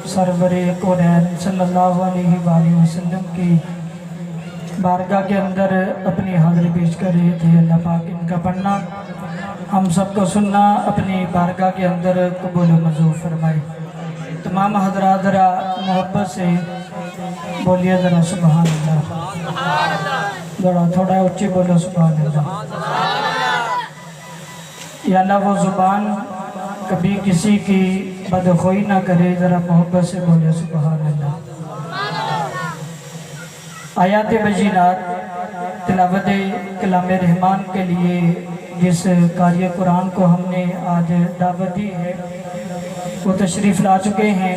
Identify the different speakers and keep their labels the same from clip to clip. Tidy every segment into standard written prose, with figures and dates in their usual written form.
Speaker 1: Server कौनैन सल्लल्लाहु अलैहि वसल्लम की बारगाह के अंदर अपनी हाज़िरी पेश कर रहे थे। अल्लाह पाक इनका पढ़ना हम सबको सुनना अपनी बारगाह के अंदर कबूल मंजूर फरमाए। तमाम हज़रात ज़रा मोहब्बत से बोलिए ज़रा सुभान अल्लाह, ज़रा थोड़ा ऊँची बोलो सुभान अल्लाह। या अल्लाह वो ज़ुबान कभी किसी की बदखोई ना करे, ज़रा मोहब्बत से बोले सुभान अल्लाह। आयात बजीनात तिलावत कलाम रहमान के लिए जिस कार्य कुरान को हमने आज दावत दी है वो तशरीफ़ ला चुके हैं।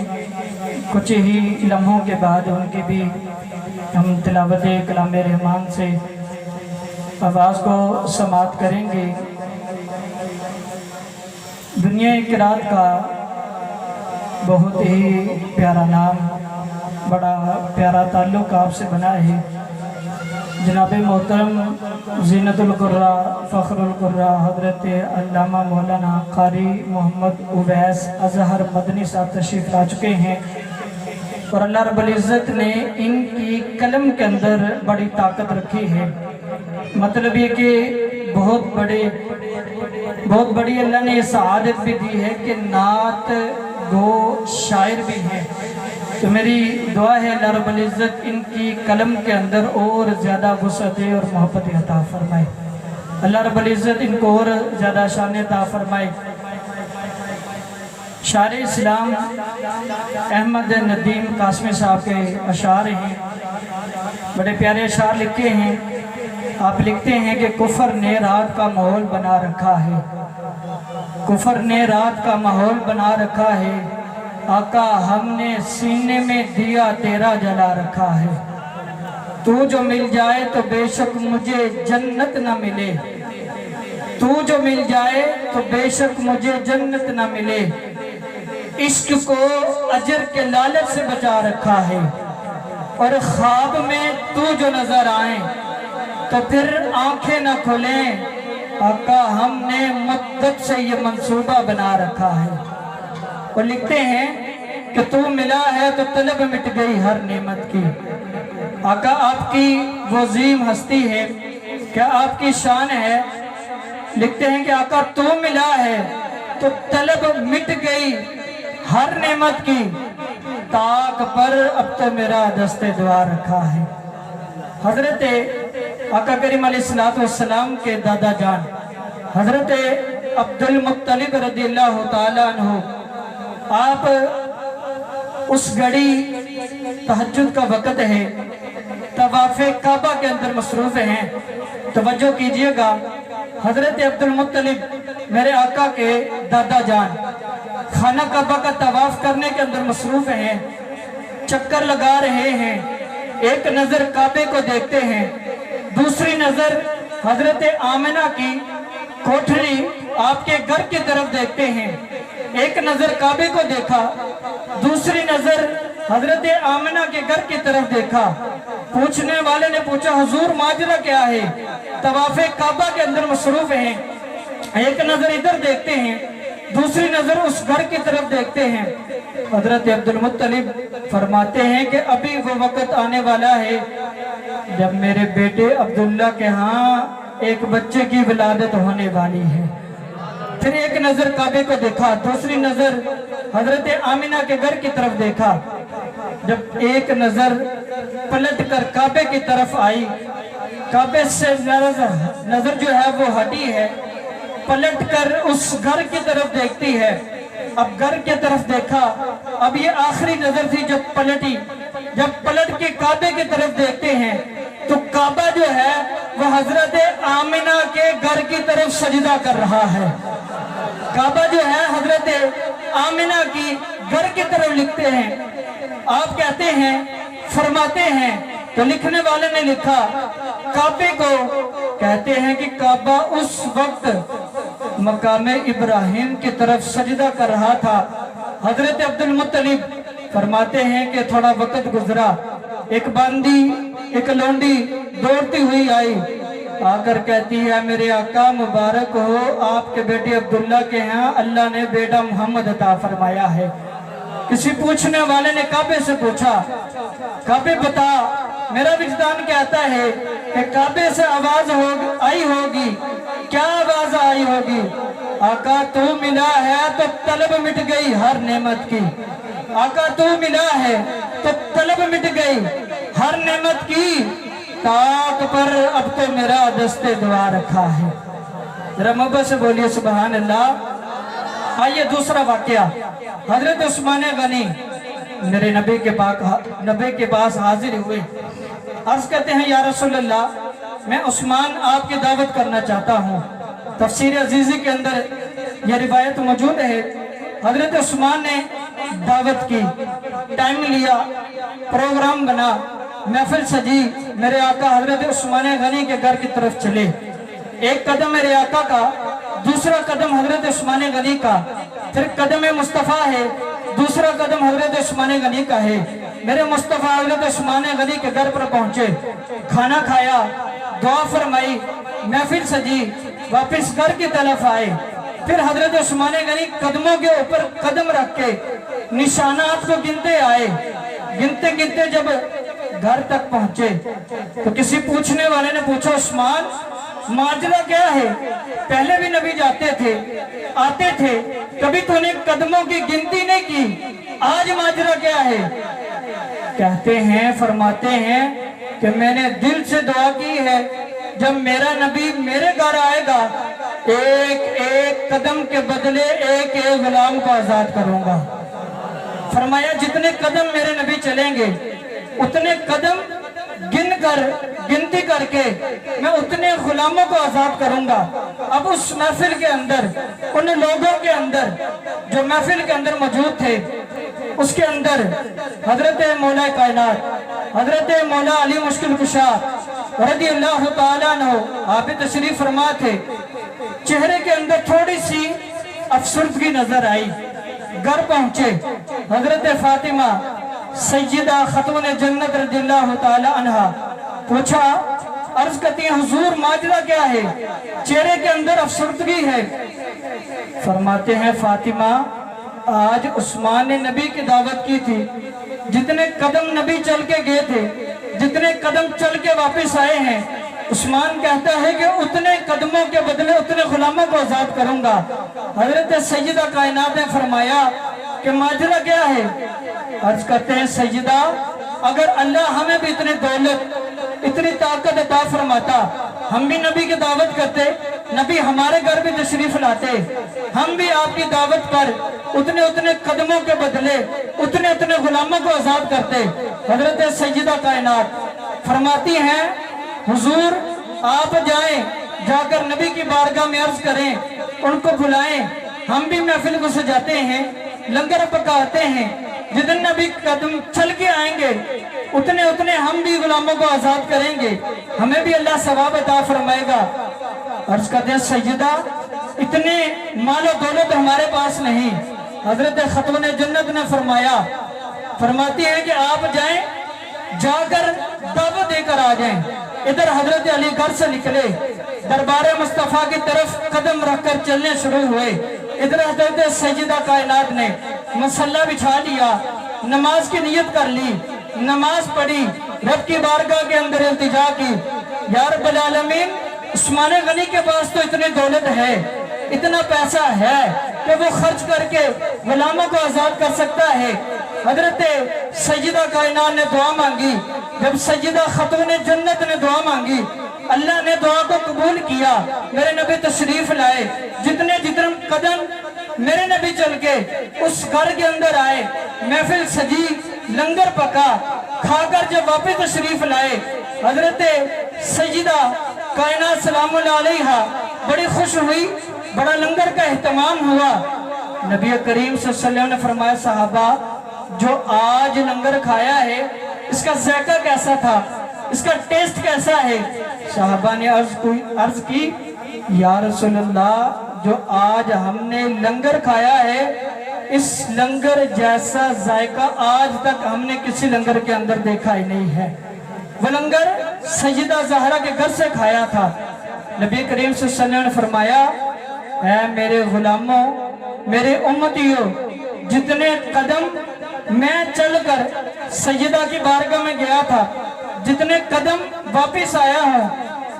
Speaker 1: कुछ ही लम्हों के बाद उनकी भी हम तिलावत कलाम रहमान से आवाज़ को समात करेंगे। दुनिया क़िरात का बहुत ही प्यारा नाम, बड़ा प्यारा ताल्लुक़ आपसे बना है। जनाब मोहतरम ज़ीनतुल कुर्रा फ़ख्रुल कुर्रा हज़रत अल्लामा मौलाना क़ारी मोहम्मद उवैस अज़हर मदनी साहब तशरीफ़ ला चुके हैं और अल्लाह रब्बुल इज़्ज़त ने इनकी कलम के अंदर बड़ी ताकत रखी है। मतलब ये कि बहुत बड़ी अल्लाह ने ये सआदत भी दी है कि नात गो शायर भी हैं। तो मेरी दुआ है अल्लाह रब्बुल इज़्ज़त इनकी कलम के अंदर और ज़्यादा वुसअत और मोहब्बत अता फरमाए। अल्लाह रब्बुल इज़्ज़त इनको और ज़्यादा शान अता फरमाए। शायर इस्लाम अहमद नदीम कासमी साहब के अशार हैं, बड़े प्यारे अशार लिखे हैं। आप लिखते हैं कि कुफर ने रात का माहौल बना रखा है, कुफर ने रात का माहौल बना रखा है। आका हमने सीने में दिया तेरा जला रखा है। तू जो मिल जाए तो बेशक मुझे जन्नत न मिले, तू जो मिल जाए तो बेशक मुझे जन्नत न मिले। इश्क को अजर के लालच से बचा रखा है और ख्वाब में तू जो नजर आए तो फिर आंखें न खुलें। आका हमने मुद्दत से ये मंसूबा बना रखा है। और लिखते हैं कि तू मिला है तो तलब मिट गई हर नेमत की। आका आपकी वो अज़ीम हस्ती है, क्या आपकी शान है। लिखते हैं कि आका तू मिला है तो तलब मिट गई हर नेमत की। ताक पर अब तो मेरा दस्ते दुआ रखा है। हजरत आका करीम अलैहिस्सलातु वस्सलाम के दादा जान हजरत अब्दुल मुत्तलिब रज़ियल्लाहु ताला अन्हु, आप उस घड़ी तहज्जुद का वक़्त है, तवाफ़े काबा के अंदर मसरूफ़ हैं। तवज्जो कीजिएगा, हजरत अब्दुल मुत्तलिब मेरे आका के दादा जान खाना काबा का तवाफ़ करने के अंदर मसरूफ़ हैं, चक्कर लगा रहे हैं। एक नज़र काबे को देखते हैं, दूसरी नज़र हजरत आमिना की कोठरी आपके घर की तरफ देखते हैं। एक नजर काबे को देखा, दूसरी नजर हजरत आमिना के घर की तरफ देखा। पूछने वाले ने पूछा हुजूर माजरा क्या है। तवाफ़े काबा के अंदर मसरूफ हैं। एक नजर इधर देखते हैं, दूसरी नजर उस घर की तरफ देखते हैं। हजरत अब्दुल मुत्तलिब फरमाते हैं कि अभी वो वक़्त आने वाला है जब मेरे बेटे अब्दुल्ला के यहाँ एक बच्चे की विलादत होने वाली है। फिर एक नजर काबे को देखा, दूसरी नजर हजरत आमिना के घर की तरफ देखा। जब एक नजर पलट कर काबे की तरफ आई, काबे से नजर जो है वो हटी है, पलट कर उस घर की तरफ देखती है। अब घर की तरफ देखा, अब ये आखिरी नजर थी जब पलटी। जब पलट के काबे की तरफ देखते हैं तो काबा जो है वो हजरत आमिना के घर की तरफ सजदा कर रहा है। काबा जो है हजरत आमिना की घर की तरफ लिखते हैं। आप कहते हैं, फरमाते हैं, तो लिखने वाले ने लिखा काबे को कहते हैं कि काबा उस वक्त मकामे इब्राहिम की तरफ सजदा कर रहा था। हजरत अब्दुल मुत्तलिब फरमाते हैं कि थोड़ा वक्त गुजरा, एक बांदी एक लौंडी दौड़ती हुई आई, आकर कहती है मेरे आका मुबारक हो, आपके बेटे अब्दुल्ला के यहाँ अल्लाह ने बेटा मोहम्मद अता फरमाया है। किसी पूछने वाले ने काबे से पूछा, काबे बता, मेरा विजदान कहता है कि काबे से आवाज आई होगी। क्या आवाज आई होगी? आका तू मिला है तो तलब मिट गई हर नेमत की। आका तू मिला है तो तलब मिट गई हर नेमत की। ताक पर अब तो मेरा दस्ते दुआ रखा है। जरा मोहब्बत से बोलिए सुभान अल्लाह। आइए दूसरा वाकया, हजरत उस्मान गनी मेरे नबी के पास हाजिर हुए। अर्ज करते हैं, या रसूल अल्लाह, मैं उस्मान आपकी दावत करना चाहता हूँ। तफसीर अजीजी के अंदर यह रिवायत मौजूद है। हजरत उस्मान ने दावत की, टाइम लिया, प्रोग्राम बना, महफिल सजी। मेरे आका हजरत उस्मान गनी के घर की तरफ चले। एक कदम मेरे आका का, दूसरा कदम हजरत उस्मान गनी का, फिर कदम मुस्तफ़ा है, दूसरा कदम हजरत उस्मान गनी का है। मेरे मुस्तफ़ा हजरत उस्मान गनी के घर पर पहुंचे, खाना खाया, दुआ फरमाई, महफिल सजी, वापस घर की तरफ आए। फिर हजरत उस्मान गनी कदमों के ऊपर कदम रख के निशानात को गिनते आए। गिनते गिनते जब घर तक पहुंचे तो किसी पूछने वाले ने पूछा, उस्मान माजरा क्या है? पहले भी नबी जाते थे, आते थे, कभी तूने कदमों की गिनती नहीं की, आज माजरा क्या है? कहते हैं, फरमाते हैं कि मैंने दिल से दुआ की है, जब मेरा नबी मेरे घर आएगा, एक एक कदम के बदले एक एक गुलाम को आजाद करूंगा। फरमाया, जितने कदम मेरे नबी चलेंगे उतने कदम गिनती करके मैं उतने गुलामों को आजाद करूंगा। अब उस महफिल के अंदर, उन लोगों के अंदर जो महफिल के अंदर मौजूद थे, उसके अंदर हजरत मौला कायनात, हजरत मौला अली मुश्किल कुशा रज़ी अल्लाह ताला अन्हु आप तशरीफ फरमा थे। चेहरे के अंदर थोड़ी सी अफसरदगी नजर आई। घर पहुंचे, हजरत फातिमा सैयदा खतून जन्नत रज़ियल्लाहु ताला अन्हा पूछा, अर्ज करती है, हुजूर माजरा क्या है? चेहरे के अंदर अफसरदगी है। फरमाते हैं, फातिमा, आज उस्मान ने नबी की दावत की थी, जितने कदम नबी चल के गए थे, जितने कदम चल के वापस आए हैं, उस्मान कहता है कि उतने कदमों के बदले उतने गुलामों को आजाद करूंगा। हजरत सैयदा कायनात ने फरमाया कि माजरा क्या है? अर्ज करते हैं, सैयदा, अगर अल्लाह हमें भी इतनी दौलत, इतनी ताकत अता फरमाता, हम भी नबी की दावत करते, नबी हमारे घर भी तशरीफ लाते, हम भी आपकी दावत पर उतने उतने कदमों के बदले उतने उतने गुलामों को आजाद करते। हजरत सैयदा कायनात फरमाती हैं, हुजूर आप जाएं, जाकर नबी की बारगाह में अर्ज करें, उनको बुलाएं, हम भी महफिल को सजाते हैं, लंगर पकाते हैं, जितने नबी कदम चल के आएंगे उतने उतने हम भी गुलामों को आजाद करेंगे, हमें भी अल्लाह सवाब अता फरमाएगा। अर्ज करते हैं, सैयदा, इतने मालो दौलत हमारे पास नहीं। हजरत खतून जन्नत ने फरमाती है कि आप जाएं, जाकर दावत देकर आ जाएं। इधर हजरत अली घर से निकले, दरबार मुस्तफा की तरफ कदम रखकर चलने शुरू हुए। इधर हजरत सैयदा कायनात ने मसल्ला बिछा लिया, नमाज की नियत कर ली, नमाज पढ़ी, रब की बारगाह के अंदर इल्तिजा की, या रब्बुल आलमीन, उस्मान गनी के पास तो इतनी दौलत है, इतना पैसा है कि वो खर्च करके गुलामों को आजाद कर सकता है। हजरत सैयदा कायनात ने दुआ मांगी। जब सैयदा खतून जन्नत ने दुआ मांगी, अल्लाह ने दुआ को कबूल किया। मेरे नबी तशरीफ लाए, जितने जितने कदम मेरे नबी चल के उस घर के अंदर आए, महफिल सजी, लंगर पका, खाकर जब वापस तशरीफ लाए, हजरत सैयदा कायनात सलामुल्लाह अलैहा बड़ी खुश हुई, बड़ा लंगर का एहतमाम हुआ। नबी करीम सल्लल्लाहु अलैहि वसल्लम ने फरमाया, सहाबा, जो आज लंगर खाया है इसका जायका कैसा था, इसका टेस्ट कैसा है? सहाबा ने अर्ज की, या रसूलल्लाह, जो आज हमने लंगर खाया है, इस लंगर जैसा जायका आज तक हमने किसी लंगर के अंदर देखा ही नहीं है। वो लंगर सैयदा ज़हरा के घर से खाया था। नबी करीम सल्लल्लाहु अलैहि वसल्लम ने फरमाया, ऐ मेरे गुलामों, मेरे उम्मतियों, जितने कदम میں چل کر سیدہ کی بارگاہ میں گیا تھا، جتنے قدم واپس آیا ہوں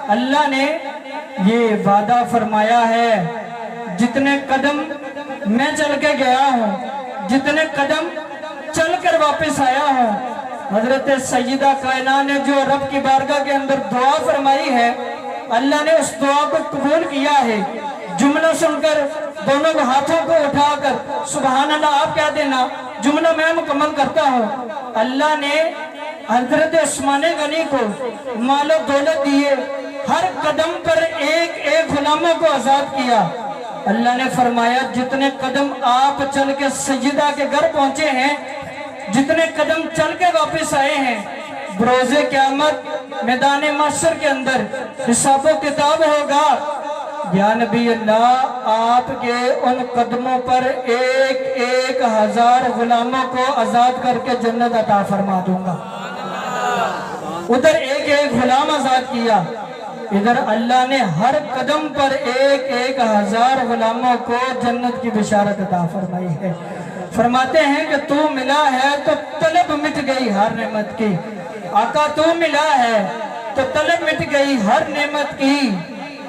Speaker 1: اللہ نے یہ وعدہ فرمایا ہے، جتنے قدم میں چل کے گیا ہوں، جتنے قدم چل کر واپس آیا ہوں، حضرت سیدہ کائنات نے جو رب کی بارگاہ کے اندر دعا فرمائی ہے اللہ نے اس دعا کو قبول کیا ہے۔ جملہ سن کر دونوں ہاتھوں کو اٹھا کر سبحان اللہ آپ کہہ دینا، جملہ میں مکمل کرتا ہوں۔ اللہ نے حضرت عثمان غنی کو مال و دولت دیے، ہر قدم پر ایک ایک غلاموں کو آزاد کیا۔ اللہ نے فرمایا جتنے قدم آپ چل کے سیدہ کے گھر پہنچے ہیں، جتنے قدم چل کے واپس آئے ہیں، بروز قیامت میدان محشر کے اندر حساب و کتاب ہوگا۔ یا نبی اللہ آپ کے ان قدموں پر ایک ایک ہزار غلاموں کو آزاد کر کے جنت عطا فرما دوں گا۔ ادھر ایک ایک غلام آزاد کیا، ادھر اللہ نے ہر قدم پر ایک ایک ہزار غلاموں کو جنت کی بشارت عطا فرمائی ہے۔ فرماتے ہیں کہ تو ملا ہے تو طلب مٹ گئی ہر نعمت کی، آقا تو ملا ہے تو طلب مٹ گئی ہر نعمت کی،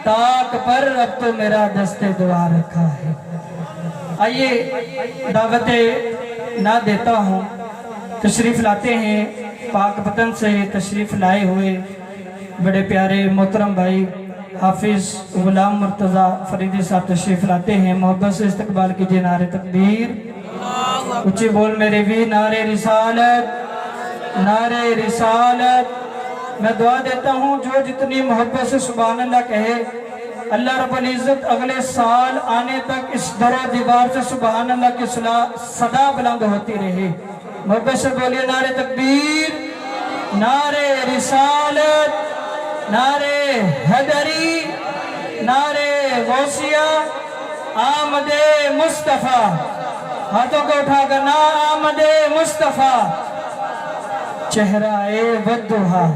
Speaker 1: تاک پر اب تو میرا دست دعا رکھا ہے۔ آئیے دعوت نہ دیتا ہوں، تشریف لاتے ہیں پاک وطن سے تشریف لائے ہوئے بڑے پیارے محترم بھائی حافظ غلام مرتضیٰ فریدی صاحب تشریف لاتے ہیں، محبت سے استقبال کیجئے۔ نعرہ تکبیر، اچھی بول میرے بھی، نعرہ رسالت، نعرہ رسالت۔ میں دعا دیتا ہوں جو جتنی محبت سے سبحان اللہ کہے، اللہ رب العزت اگلے سال آنے تک اس در و دیوار سے سبحان اللہ کی صدا بلند ہوتی رہے۔ محبت سے بولیے نعرہ تکبیر، نعرہ رسالت، نعرہ حیدری، نعرہ غوثیہ، آمد مصطفیٰ۔ ہاتھوں کو اٹھا کر نا آمد مصطفیٰ، چہرہ والضحیٰ۔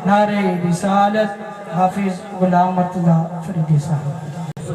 Speaker 1: نعرہ رسالت، حافظ غلام مرتضیٰ فریدی صاحب۔